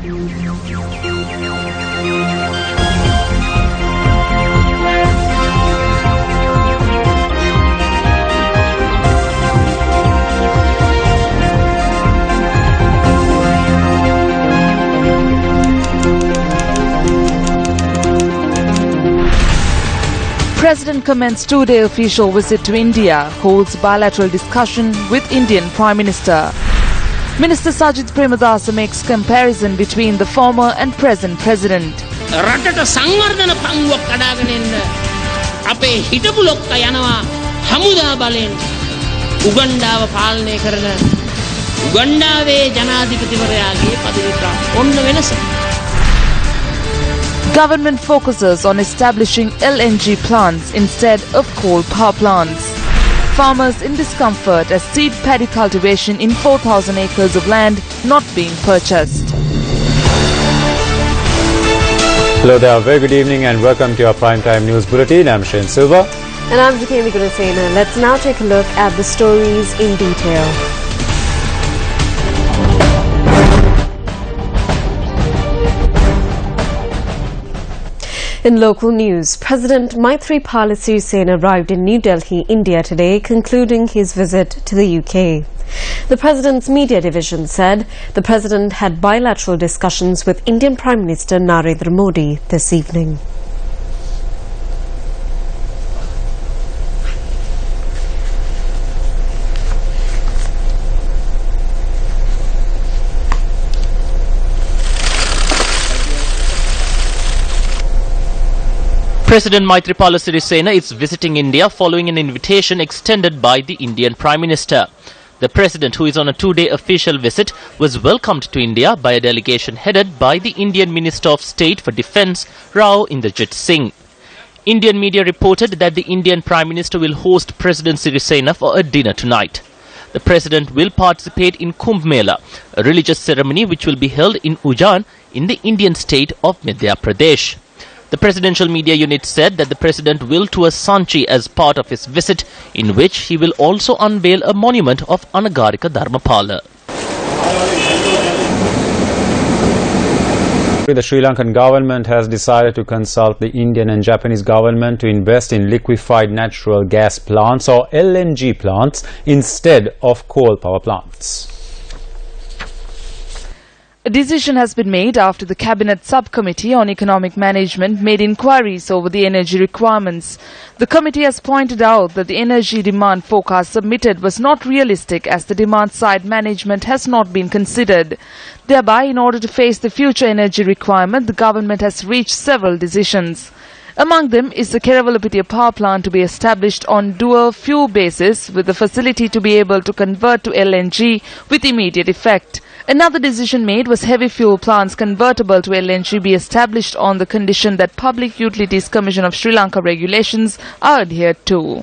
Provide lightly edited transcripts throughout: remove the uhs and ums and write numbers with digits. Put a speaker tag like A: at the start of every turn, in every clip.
A: President commenced two-day official visit to India, holds bilateral discussion with Indian Prime Minister. Minister Sajid Premadasa makes comparison between the former and present president.
B: රටට සංවර්ධන පංගුවක් කඩාගෙන එන්න අපේ හිටපු ලොක්ක යනවා හමුදා බලෙන් උගණ්ඩාව පාලනය කරන උගණ්ඩාවේ ජනාධිපතිවරයාගේ පදවි ප්‍රාප්ත ඔන්න වෙනස.
A: Government focuses on establishing LNG plants instead of coal power plants. Farmers in discomfort as seed paddy cultivation in 4,000 acres of land not being purchased.
C: Hello there, very good evening and welcome to our primetime news bulletin. I'm Shane Silva.
D: And I'm Jikemi Gurasena. Let's now take a look at the stories in detail. In local news, President Maithripala Sirisena arrived in New Delhi, India today, concluding his visit to the UK. The President's media division said the President had bilateral discussions with Indian Prime Minister Narendra Modi this evening.
E: President Maithripala Sirisena is visiting India following an invitation extended by the Indian Prime Minister. The President, who is on a two-day official visit, was welcomed to India by a delegation headed by the Indian Minister of State for Defence, Rao Inderjit Singh. Indian media reported that the Indian Prime Minister will host President Sirisena for a dinner tonight. The President will participate in Kumbh Mela, a religious ceremony which will be held in Ujjain in the Indian state of Madhya Pradesh. The presidential media unit said that the President will tour Sanchi as part of his visit, in which he will also unveil a monument of Anagarika Dharmapala.
C: The Sri Lankan government has decided to consult the Indian and Japanese government to invest in liquefied natural gas plants or LNG plants instead of coal power plants.
A: A decision has been made after the Cabinet Subcommittee on Economic Management made inquiries over the energy requirements. The committee has pointed out that the energy demand forecast submitted was not realistic as the demand-side management has not been considered. Thereby, in order to face the future energy requirement, the government has reached several decisions. Among them is the Keravalapitia power plant to be established on dual fuel basis with the facility to be able to convert to LNG with immediate effect. Another decision made was heavy fuel plants convertible to LNG be established on the condition that Public Utilities Commission of Sri Lanka regulations are adhered to.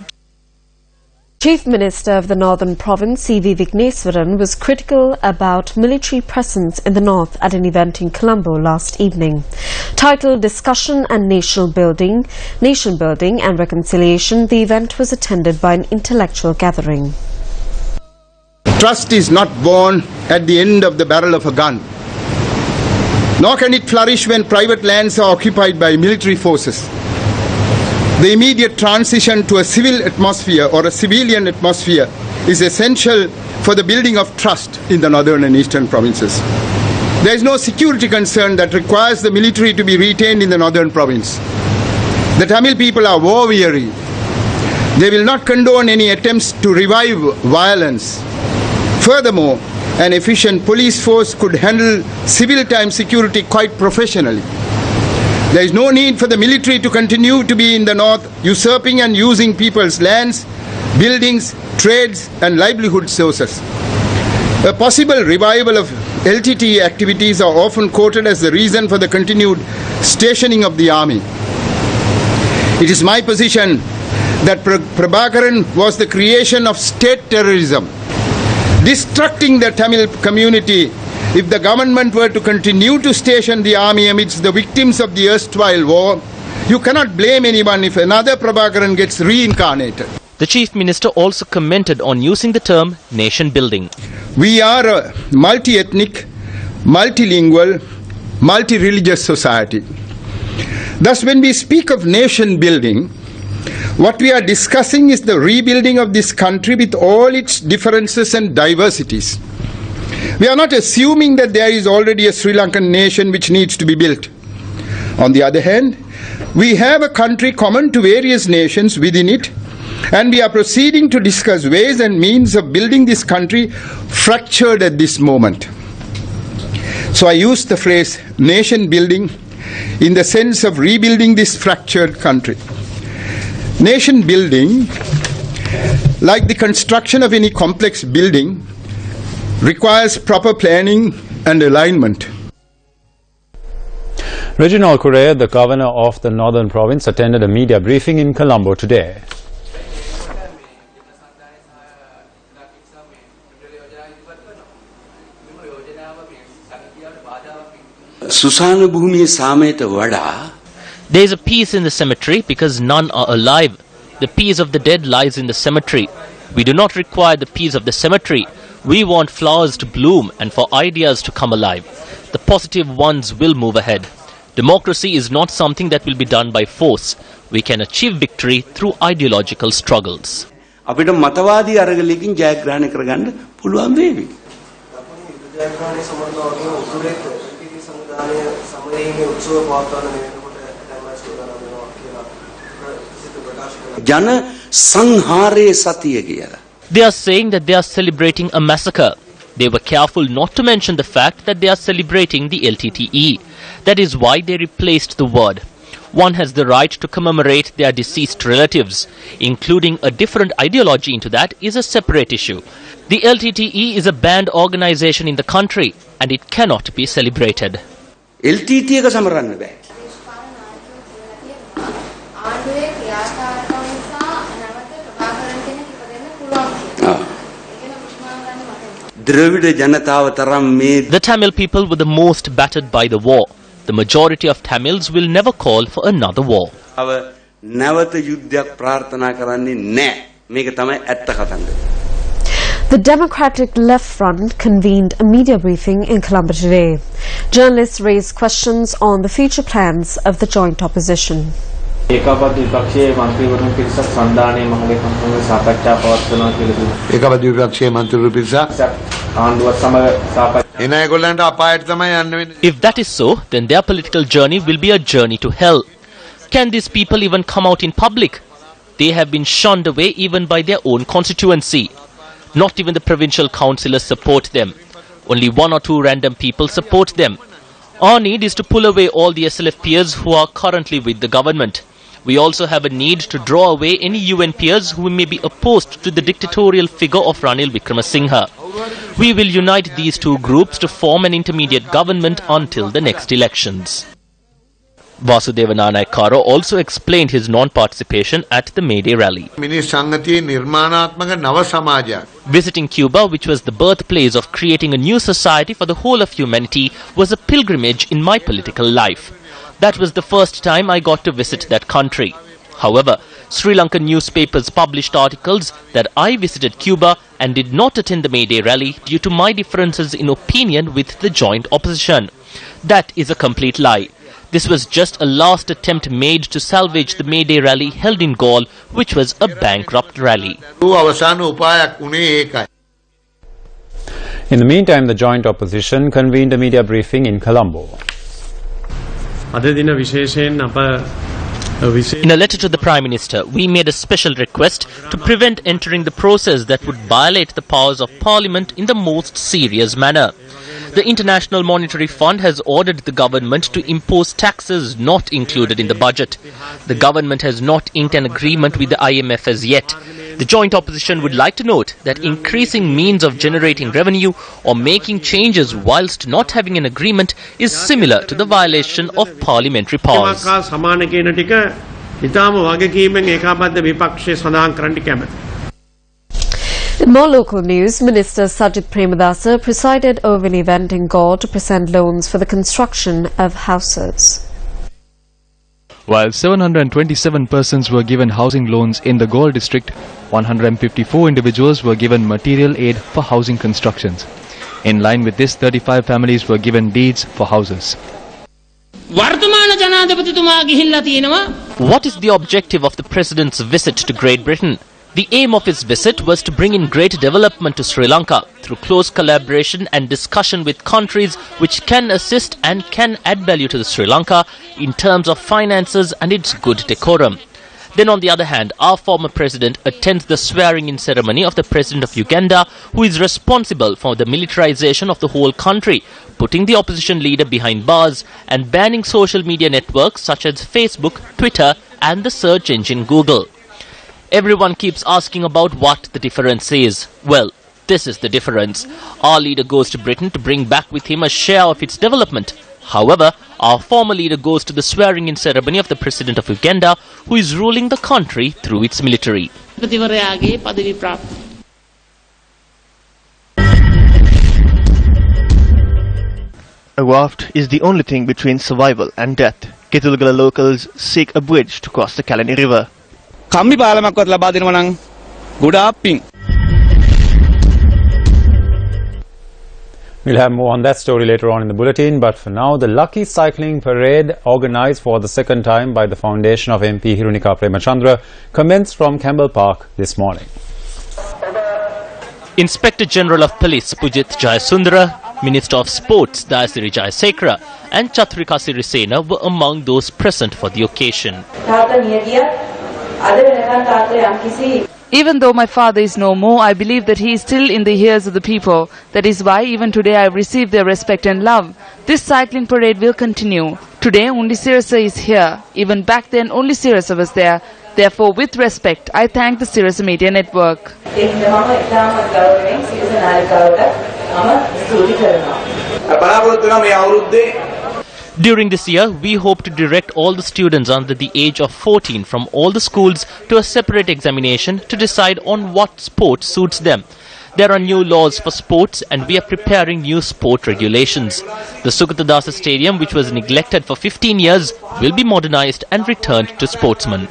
D: Chief Minister of the Northern Province, C.V. Vigneswaran, was critical about military presence in the north at an event in Colombo last evening. Titled Discussion and Nation Building and Reconciliation, the event was attended by an intellectual gathering.
F: Trust is not born at the end of the barrel of a gun, nor can it flourish when private lands are occupied by military forces. The immediate transition to a civil atmosphere or a civilian atmosphere is essential for the building of trust in the northern and eastern provinces. There is no security concern that requires the military to be retained in the northern province. The Tamil people are war weary. They will not condone any attempts to revive violence. Furthermore, an efficient police force could handle civil time security quite professionally. There is no need for the military to continue to be in the north, usurping and using people's lands, buildings, trades and livelihood sources. A possible revival of LTTE activities are often quoted as the reason for the continued stationing of the army. It is my position that Prabhakaran was the creation of state terrorism, destructing the Tamil community. If the government were to continue to station the army amidst the victims of the erstwhile war, you cannot blame anyone if another Prabhakaran gets reincarnated.
E: The Chief Minister also commented on using the term nation building.
F: We are a multi-ethnic, multilingual multi-religious society. Thus, when we speak of nation building, what we are discussing is the rebuilding of this country with all its differences and diversities. We are not assuming that there is already a Sri Lankan nation which needs to be built. On the other hand, we have a country common to various nations within it, and we are proceeding to discuss ways and means of building this country fractured at this moment. So I use the phrase nation building in the sense of rebuilding this fractured country. Nation building, like the construction of any complex building, requires proper planning and alignment.
C: Reginald Correa, the governor of the Northern Province, attended a media briefing in Colombo today.
E: There is a peace in the cemetery because none are alive. The peace of the dead lies in the cemetery. We do not require the peace of the cemetery. We want flowers to bloom and for ideas to come alive. The positive ones will move ahead. Democracy is not something that will be done by force. We can achieve victory through ideological struggles.
G: අපිට මතවාදී අරගලකින් ජයග්‍රහණය කරගන්න පුළුවන් වේවි. ජන සංහාරයේ සතිය කියලා.
E: They are saying that they are celebrating a massacre. They were careful not to mention the fact that they are celebrating the LTTE. That is why they replaced the word. One has the right to commemorate their deceased relatives. Including a different ideology into that is a separate issue. The LTTE is a banned organization in the country and it cannot be celebrated.
G: LTT එක සමරන්න බෑ.
E: The Tamil people were the most battered by the war. The majority of Tamils will never call for another war.
G: නැවත යුද්ධයක් ප්‍රාර්ථනා කරන්නේ නැහැ. මේක තමයි ඇත්ත කතන්දර.
D: The Democratic Left Front convened a media briefing in Colombo today. Journalists raised questions on the future plans of the joint opposition.
H: ඒකාබද්ධ විපක්ෂයේ මන්ත්‍රීවරුන් පිරිසක් සන්ධානයේ මහලේකම් සමග සාකච්ඡා පවත්වනවා කියලා දුන්නා.
I: ඒකාබද්ධ විපක්ෂයේ මන්ත්‍රීවරු පිරිසක්
H: ආණ්ඩුවත් සමග සාකච්ඡා.
I: එන ඒගොල්ලන්ට අපායට තමයි යන්න වෙන්නේ.
E: If that is so, then their political journey will be a journey to hell. Can these people even come out in public? They have been shunned away even by their own constituency. Not even the provincial councillors support them. Only one or two random people support them. Our need is to pull away all the SLF peers who are currently with the government. We also have a need to draw away any UN peers who may be opposed to the dictatorial figure of Ranil Wickremesinghe. We will unite these two groups to form an intermediate government until the next elections. Vasudeva Nanayakkara also explained his non-participation at the May Day rally. Visiting Cuba, which was the birthplace of creating a new society for the whole of humanity, was a pilgrimage in my political life. That was the first time I got to visit that country. However, Sri Lankan newspapers published articles that I visited Cuba and did not attend the May Day rally due to my differences in opinion with the joint opposition. That is a complete lie. This was just a last attempt made to salvage the May Day rally held in Galle, which was a bankrupt rally.
C: In the meantime, the joint opposition convened a media briefing in Colombo.
E: In a letter to the Prime Minister, we made a special request to prevent entering the process that would violate the powers of Parliament in the most serious manner. The International Monetary Fund has ordered the government to impose taxes not included in the budget. The government has not inked an agreement with the IMF as yet. The joint opposition would like to note that increasing means of generating revenue or making changes whilst not having an agreement is similar to the violation of parliamentary powers.
D: In more local news, Minister Sajid Premadasa presided over an event in Galle to present loans for the construction of houses.
J: While 727 persons were given housing loans in the Galle district, 154 individuals were given material aid for housing constructions. In line with this, 35 families were given deeds for houses.
B: වර්තමාන ජනාධිපතිතුමා ගිහිල්ලා තියෙනවා.
E: What is the objective of the president's visit to Great Britain? The aim of his visit was to bring in great development to Sri Lanka through close collaboration and discussion with countries which can assist and can add value to Sri Lanka in terms of finances and its good decorum. Then on the other hand, our former president attends the swearing-in ceremony of the president of Uganda, who is responsible for the militarization of the whole country, putting the opposition leader behind bars and banning social media networks such as Facebook, Twitter and the search engine Google. Everyone keeps asking about what the difference is. Well, this is the difference. Our leader goes to Britain to bring back with him a share of its development. However, our former leader goes to the swearing-in ceremony of the president of Uganda, who is ruling the country through its military.
K: A raft is the only thing between survival and death. Ketulgala locals seek a bridge to cross the Kalani River.
L: කම්බි පාලමක්වත් ලබා දෙනවා නම් ගොඩාක් පිං.
C: We'll have more on that story later on in the bulletin, but for now, the Lucky Cycling Parade, organised for the second time by the foundation of MP Hirunika Premachandra, commenced from Campbell Park this morning.
E: Inspector General of Police Pujit Jayasundara, Minister of Sports Dayasiri Jayasekara and Chatrika Sirisena were among those present for the occasion.
A: Even though my father is no more, I believe that he is still in the ears of the people. That is why even today I have received their respect and love. This cycling parade will continue. Today only Sirasa is here. Even back then only Sirasa was there. Therefore, with respect, I thank the Sirasa Media Network.
E: During this year, we hope to direct all the students under the age of 14 from all the schools to a separate examination to decide on what sport suits them. There are new laws for sports and we are preparing new sport regulations. The Sukatadasa Stadium, which was neglected for 15 years, will be modernized and returned to sportsmen.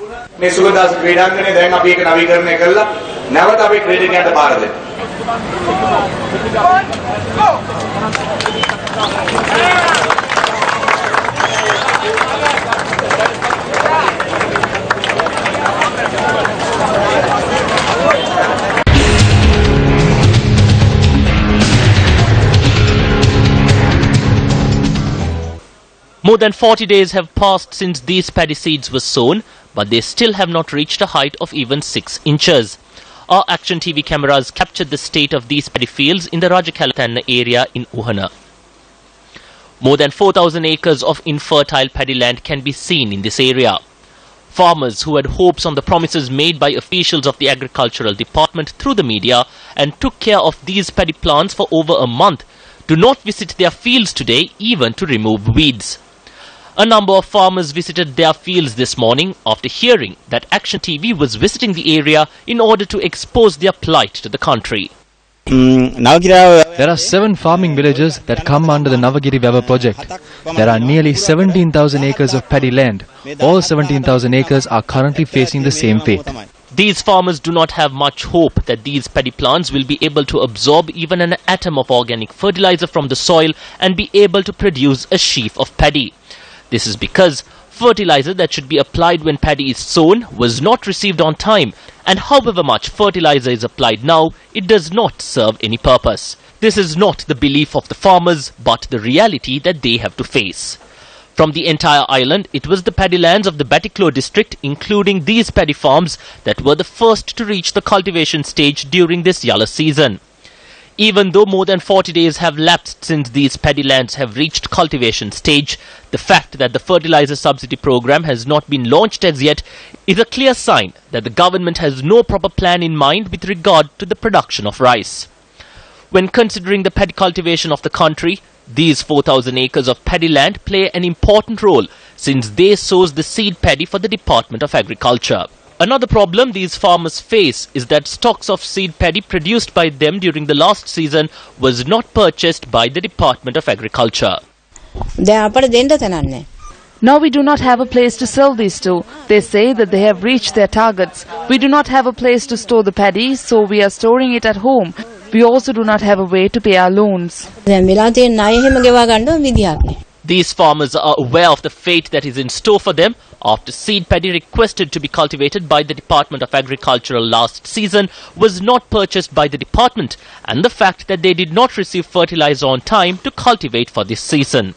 E: More than 40 days have passed since these paddy seeds were sown, but they still have not reached a height of even 6 inches. Our Action TV cameras captured the state of these paddy fields in the Rajakalatana area in Uhana. More than 4,000 acres of infertile paddy land can be seen in this area. Farmers who had hopes on the promises made by officials of the Agricultural Department through the media and took care of these paddy plants for over a month do not visit their fields today even to remove weeds. A number of farmers visited their fields this morning after hearing that Action TV was visiting the area in order to expose their plight to the country.
J: There are 7 farming villages that come under the Navagiri Weber project. There are nearly 17,000 acres of paddy land. All 17,000 acres are currently facing the same fate.
E: These farmers do not have much hope that these paddy plants will be able to absorb even an atom of organic fertilizer from the soil and be able to produce a sheaf of paddy. This is because fertilizer that should be applied when paddy is sown was not received on time, and however much fertilizer is applied now, it does not serve any purpose. This is not the belief of the farmers, but the reality that they have to face. From the entire island, it was the paddy lands of the Batiklo district, including these paddy farms, that were the first to reach the cultivation stage during this Yalla season. Even though more than 40 days have lapsed since these paddy lands have reached cultivation stage, the fact that the fertilizer subsidy program has not been launched as yet is a clear sign that the government has no proper plan in mind with regard to the production of rice. When considering the paddy cultivation of the country, these 4,000 acres of paddy land play an important role since they source the seed paddy for the Department of Agriculture. Another problem these farmers face is that stocks of seed paddy produced by them during the last season was not purchased by the Department of Agriculture.
A: Now we do not have a place to sell these to. They say that they have reached their targets. We do not have a place to store the paddy, so we are storing it at home. We also do not have a way to pay our loans.
E: These farmers are aware of the fate that is in store for them after seed paddy requested to be cultivated by the Department of Agriculture last season was not purchased by the department, and the fact that they did not receive fertilizer on time to cultivate for this season.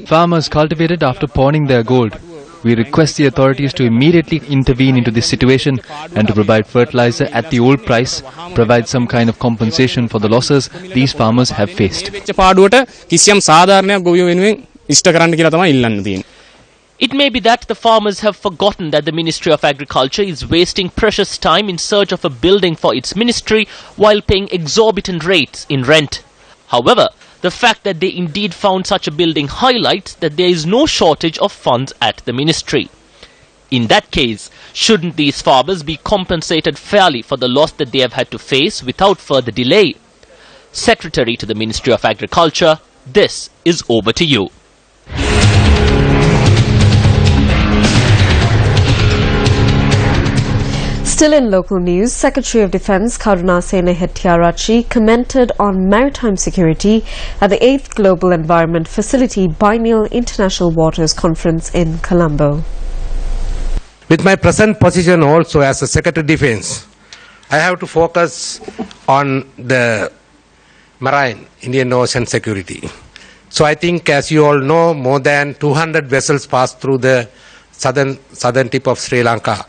J: Farmers cultivated after pawning their gold. We request the authorities to immediately intervene into this situation and to provide fertilizer at the old price, provide some kind of compensation for the losses these farmers have faced.
E: It may be that the farmers have forgotten that the Ministry of Agriculture is wasting precious time in search of a building for its ministry while paying exorbitant rates in rent. However, the fact that they indeed found such a building highlights that there is no shortage of funds at the ministry. In that case, shouldn't these farmers be compensated fairly for the loss that they have had to face without further delay? Secretary to the Ministry of Agriculture, this is over to you.
D: Still in local news, Secretary of Defence Karunasena Hettiarachchi commented on maritime security at the 8th Global Environment Facility Biennial International Waters Conference in Colombo.
M: With my present position also as a Secretary of Defence, I have to focus on the marine Indian Ocean security. So I think, as you all know, more than 200 vessels pass through the southern tip of Sri Lanka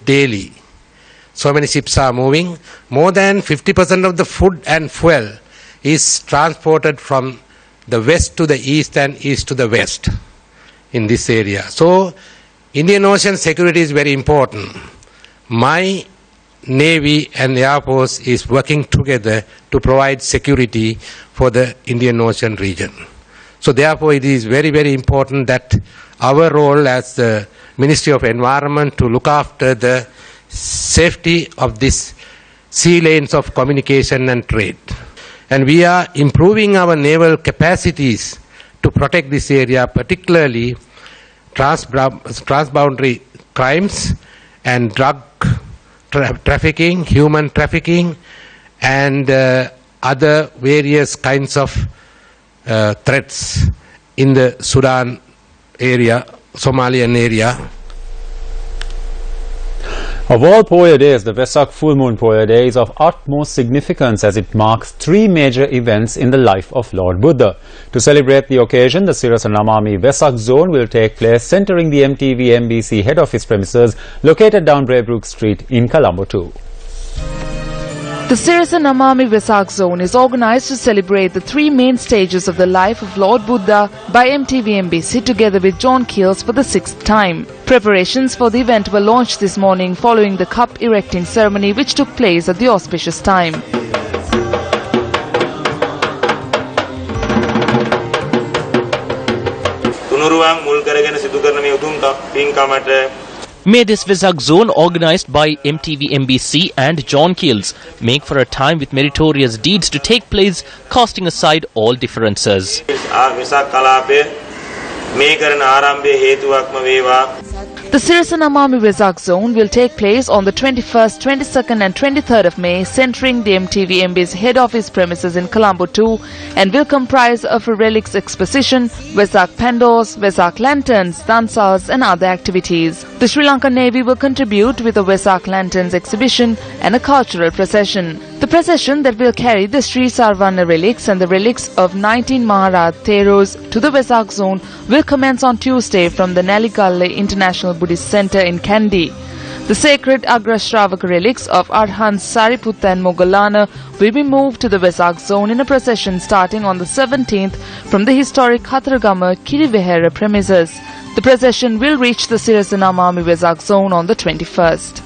M: daily. So many ships are moving. More than 50% of the food and fuel is transported from the west to the east and east to the west in this area. So Indian Ocean security is very important. My Navy and Air Force is working together to provide security for the Indian Ocean region. So therefore it is very, very important that our role as the Ministry of Environment to look after the safety of these sea lanes of communication and trade. And we are improving our naval capacities to protect this area, particularly transboundary crimes and drug trafficking, human trafficking, and other various kinds of threats in the Sudan area, Somalian area.
C: Of all Poya days, the Vesak Full Moon Poya Day is of utmost significance as it marks 3 major events in the life of Lord Buddha. To celebrate the occasion, the Sirasanamami Vesak Zone will take place centering the MTV-MBC head office premises located down Braybrook Street in Colombo too.
A: The Sirasanamami Vesak Zone is organized to celebrate the 3 main stages of the life of Lord Buddha by MTV-MBC together with John Keels for the 6th time. Preparations for the event were launched this morning following the cup erecting ceremony which took place at the auspicious time.
E: May this Vesak Zone, organised by MTV-MBC and John Keels, make for a time with meritorious deeds to take place, casting aside all differences.
A: The Sirasanamami Vesak Zone will take place on the 21st, 22nd and 23rd of May, centering the MTV-MBC head office premises in Colombo 2 and will comprise of a relics exposition, Vesak Pandos, Vesak Lanterns, Dansas and other activities. The Sri Lankan Navy will contribute with a Vesak Lanterns exhibition and a cultural procession. The procession that will carry the Sri Sarvana relics and the relics of 19 Maharaj Theros to the Vesak Zone will commence on Tuesday from the Naligalle International Buddhist Center in Kandy. The sacred Agrashravaka relics of Arhants Sariputta and Moggallana will be moved to the Vesak Zone in a procession starting on the 17th from the historic Khattargama Kirivehera premises. The procession will reach the Sirasanamami Vesak Zone on the 21st.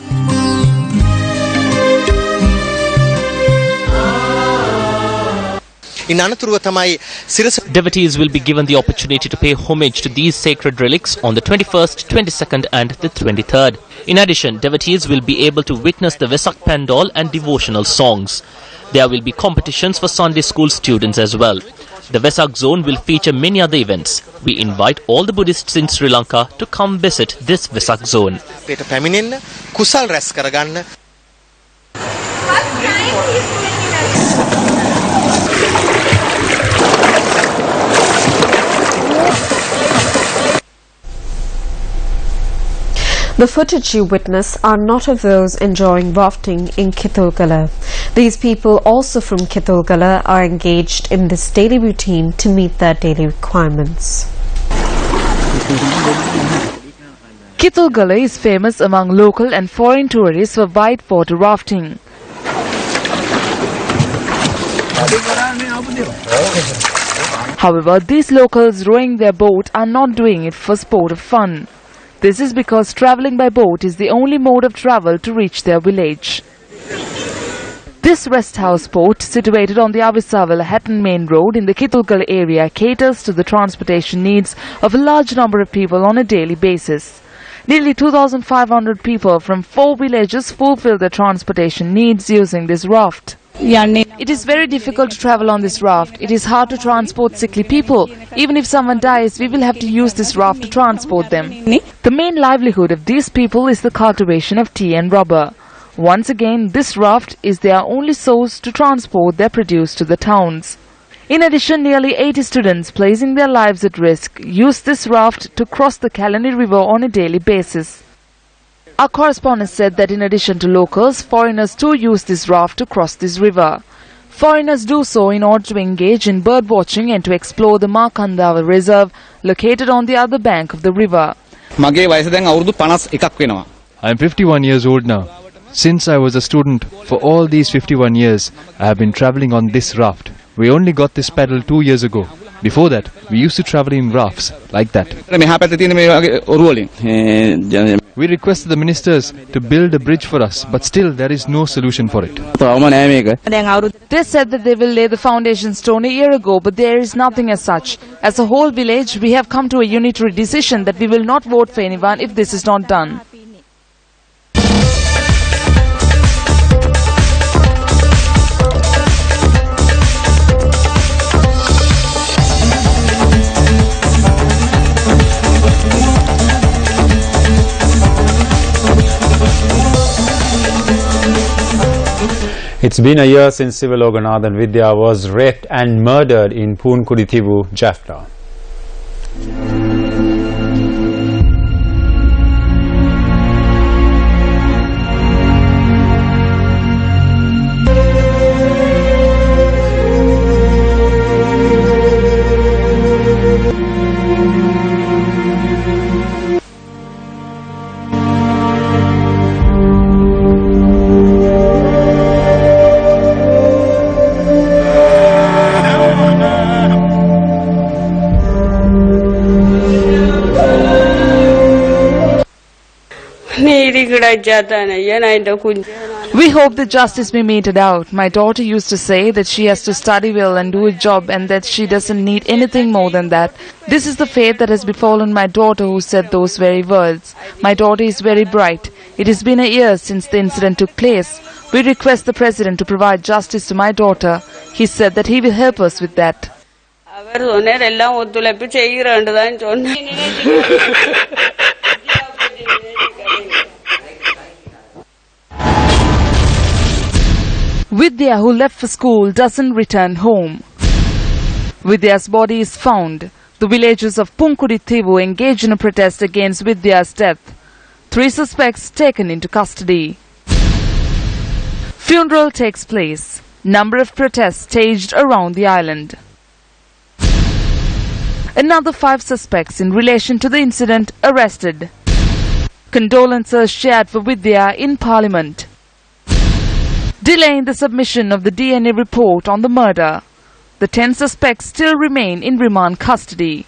E: Devotees will be given the opportunity to pay homage to these sacred relics on the 21st, 22nd and the 23rd. In addition, devotees will be able to witness the Vesak Pandal and devotional songs. There will be competitions for Sunday school students as well. The Vesak Zone will feature many other events. We invite all the Buddhists in Sri Lanka to come visit this Vesak Zone.
D: The footage you witness are not of those enjoying rafting in Kitulgala. These people, also from Kitulgala, are engaged in this daily routine to meet their daily requirements.
A: Kitulgala is famous among local and foreign tourists for whitewater rafting. However, these locals rowing their boat are not doing it for sport or fun. This is because travelling by boat is the only mode of travel to reach their village. This rest house boat, situated on the Avisawala-Hatton main road in the Kitulgala area, caters to the transportation needs of a large number of people on a daily basis. Nearly 2,500 people from 4 villages fulfill their transportation needs using this raft. It is very difficult to travel on this raft. It is hard to transport sickly people. Even if someone dies, we will have to use this raft to transport them. The main livelihood of these people is the cultivation of tea and rubber. Once again, this raft is their only source to transport their produce to the towns. In addition, nearly 80 students, placing their lives at risk, use this raft to cross the Kalani River on a daily basis. Our correspondent said that in addition to locals, foreigners too use this raft to cross this river. Foreigners do so in order to engage in bird watching and to explore the Markandawa Reserve located on the other bank of the river.
J: I am 51 years old now. Since I was a student, for all these 51 years, I have been travelling on this raft. We only got this paddle 2 years ago. Before that, we used to travel in rafts like that. We requested the ministers to build a bridge for us, but still there is no solution for it.
A: They said that they will lay the foundation stone a year ago, but there is nothing as such. As a whole village, we have come to a unitary decision that we will not vote for anyone if this is not done.
C: It's been a year since Sivaloganath Vidya was raped and murdered in Poonkudithivu, Jaffna.
A: We hope that justice be meted out. My daughter used to say that she has to study well and do a job and that she doesn't need anything more than that. This is the fate that has befallen my daughter who said those very words. My daughter is very bright. It has been a year since the incident took place. We request the President to provide justice to my daughter. He said that he will help us with that. Vidya, who left for school, doesn't return home. Vidya's body is found. The villagers of Poonkudithivu engage in a protest against Vidya's death. 3 suspects taken into custody. Funeral takes place. Number of protests staged around the island. Another 5 suspects in relation to the incident arrested. Condolences shared for Vidya in Parliament. Delay in the submission of the DNA report on the murder. The 10 suspects still remain in remand custody.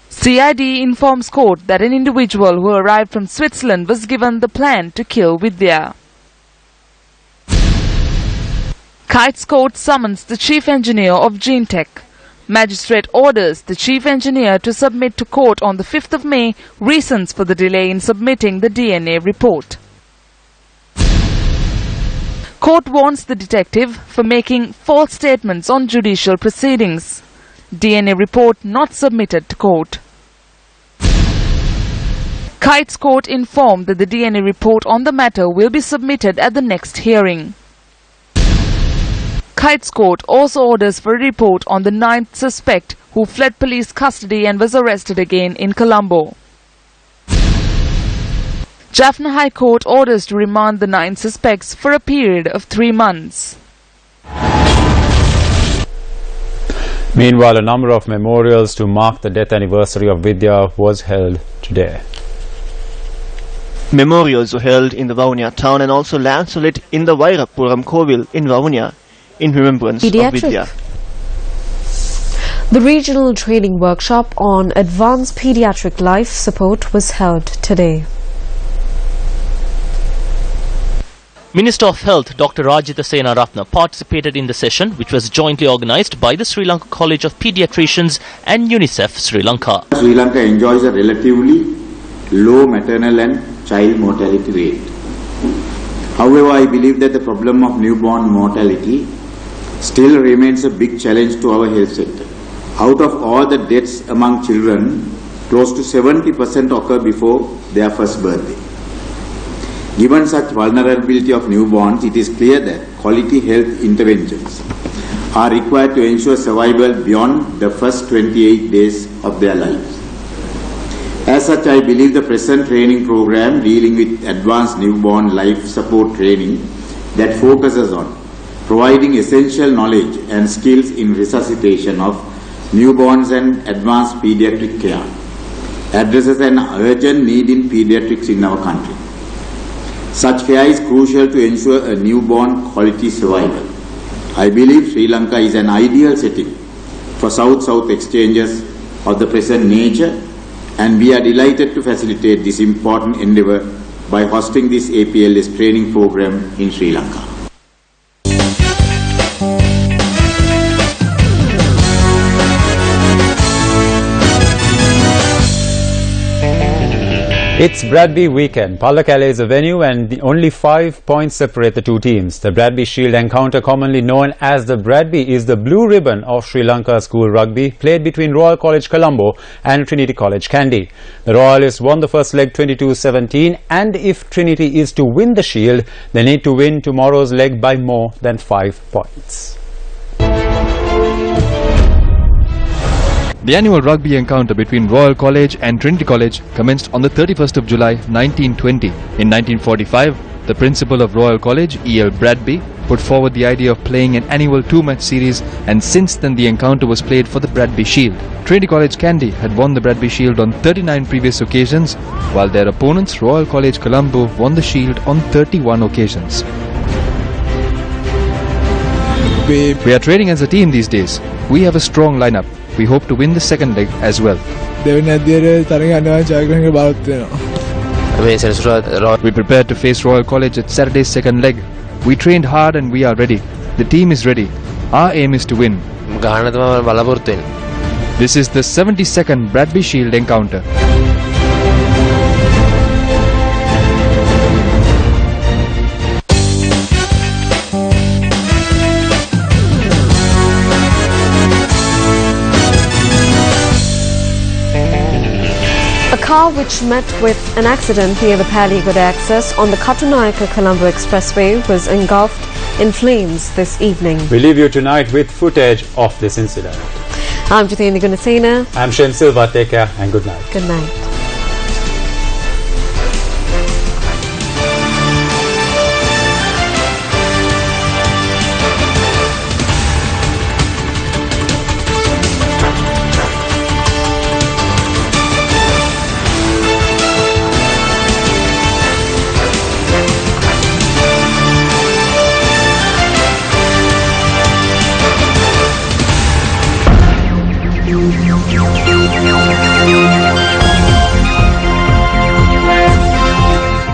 A: CID informs court that an individual who arrived from Switzerland was given the plan to kill Vidya. Kites Court summons the chief engineer of Gentech. Magistrate orders the chief engineer to submit to court on the 5th of May reasons for the delay in submitting the DNA report. Court warns the detective for making false statements on judicial proceedings. DNA report not submitted to court. Kites Court informed that the DNA report on the matter will be submitted at the next hearing. Kites Court also orders for a report on the 9th suspect who fled police custody and was arrested again in Colombo. Jaffna High Court orders to remand the 9 suspects for a period of 3 months.
C: Meanwhile, a number of memorials to mark the death anniversary of Vidya was held today.
K: Memorials were held in the Vavuniya town and also lamps were lit in the Vairapuram Kovil in Vavuniya in remembrance of Vidya.
D: The regional training workshop on advanced pediatric life support was held today.
E: Minister of Health Dr. Rajitha Senaratne participated in the session, which was jointly organised by the Sri Lanka College of Paediatricians and UNICEF Sri Lanka.
N: Sri Lanka enjoys a relatively low maternal and child mortality rate. However, I believe that the problem of newborn mortality still remains a big challenge to our health sector. Out of all the deaths among children, close to 70% occur before their first birthday. Given such vulnerability of newborns, it is clear that quality health interventions are required to ensure survival beyond the first 28 days of their lives. As such, I believe the present training program dealing with advanced newborn life support training that focuses on providing essential knowledge and skills in resuscitation of newborns and advanced pediatric care addresses an urgent need in pediatrics in our country. Such care is crucial to ensure a newborn quality survival. I believe Sri Lanka is an ideal setting for South-South exchanges of the present nature, and we are delighted to facilitate this important endeavour by hosting this APLS training program in Sri Lanka.
C: It's Bradby weekend. Pallakele is a venue and only 5 points separate the two teams. The Bradby Shield encounter, commonly known as the Bradby, is the blue ribbon of Sri Lanka school rugby, played between Royal College Colombo and Trinity College Kandy. The Royalists won the first leg 22-17, and if Trinity is to win the Shield, they need to win tomorrow's leg by more than 5 points.
J: The annual rugby encounter between Royal College and Trinity College commenced on the 31st of July 1920. In 1945, the principal of Royal College, E.L. Bradby, put forward the idea of playing an annual 2-match series, and since then the encounter was played for the Bradby Shield. Trinity College Kandy had won the Bradby Shield on 39 previous occasions, while their opponents, Royal College Colombo, won the Shield on 31 occasions. We are training as a team these days. We have a strong lineup. We hope to win the second leg as well. We prepared to face Royal College at Saturday's second leg. We trained hard and we are ready. The team is ready. Our aim is to win. This is the 72nd Bradby Shield encounter.
D: A car which met with an accident near the Paligoda access on the Katunayaka-Colombo Expressway was engulfed in flames this evening.
C: We leave you tonight with footage of this incident.
D: I'm Jitendra Gunasena.
C: I'm Shen Silva. Take care and good night.
D: Good night.
O: Thank you.